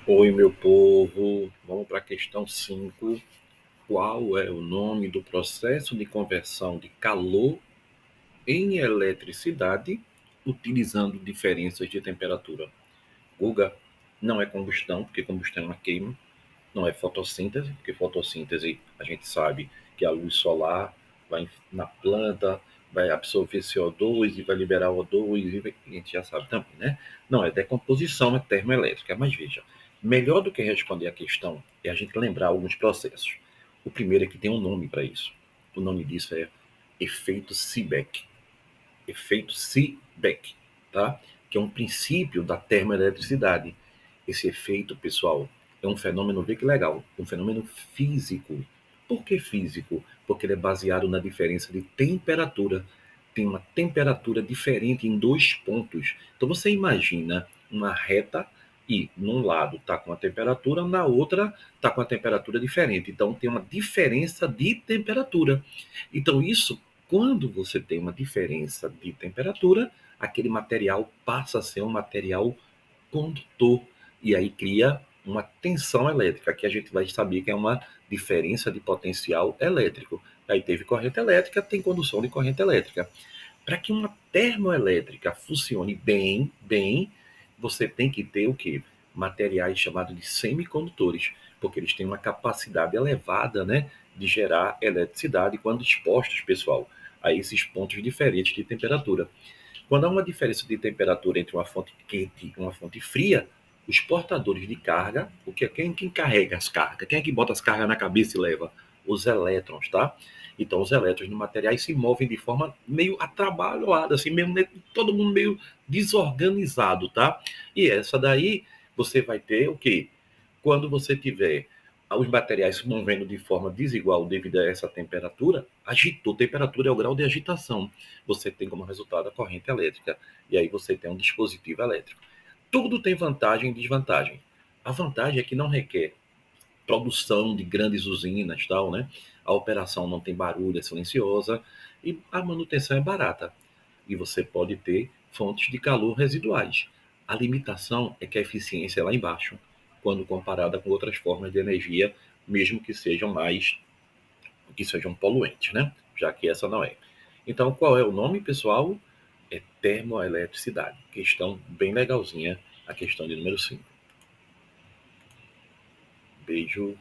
Oi, meu povo. Vamos para a questão 5. Qual é o nome do processo de conversão de calor em eletricidade utilizando diferenças de temperatura? Guga, não é combustão, porque combustão é uma queima. Não é fotossíntese, porque fotossíntese a gente sabe que a luz solar vai na planta, vai absorver CO2 e vai liberar O2, e a gente já sabe também, né? Não é decomposição, é termoelétrica. Mas veja, melhor do que responder a questão é a gente lembrar alguns processos. O primeiro é que tem um nome para isso. O nome disso é efeito Seebeck. Efeito Seebeck, tá? Que é um princípio da termoeletricidade. Esse efeito, pessoal, é um fenômeno, vê que legal, um fenômeno físico. Por que físico? Porque ele é baseado na diferença de temperatura. Tem uma temperatura diferente em dois pontos. Então você imagina uma reta e num lado está com a temperatura, na outra está com a temperatura diferente. Então tem uma diferença de temperatura. Então isso, quando você tem uma diferença de temperatura, aquele material passa a ser um material condutor e aí cria uma tensão elétrica, que a gente vai saber que é uma diferença de potencial elétrico. Aí teve corrente elétrica, tem condução de corrente elétrica. Para que uma termoelétrica funcione bem, você tem que ter o quê? Materiais chamados de semicondutores, porque eles têm uma capacidade elevada, né, de gerar eletricidade quando expostos, pessoal, a esses pontos diferentes de temperatura. Quando há uma diferença de temperatura entre uma fonte quente e uma fonte fria, os portadores de carga, o que é quem carrega as cargas? Quem é que bota as cargas na cabeça e leva? Os elétrons, tá? Então, os elétrons de materiais se movem de forma meio atabalhoada, assim, mesmo todo mundo meio desorganizado, tá? E essa daí, você vai ter o quê? Quando você tiver os materiais se movendo de forma desigual devido a essa temperatura, agitou. Temperatura é o grau de agitação. Você tem como resultado a corrente elétrica. E aí você tem um dispositivo elétrico. Tudo tem vantagem e desvantagem. A vantagem é que não requer produção de grandes usinas, tal, né? A operação não tem barulho, é silenciosa e a manutenção é barata. E você pode ter fontes de calor residuais. A limitação é que a eficiência é lá embaixo, quando comparada com outras formas de energia, mesmo que sejam poluentes, né? Já que essa não é. Então, qual é o nome, pessoal? É termoeletricidade. Questão bem legalzinha, a questão de número 5. Beijo.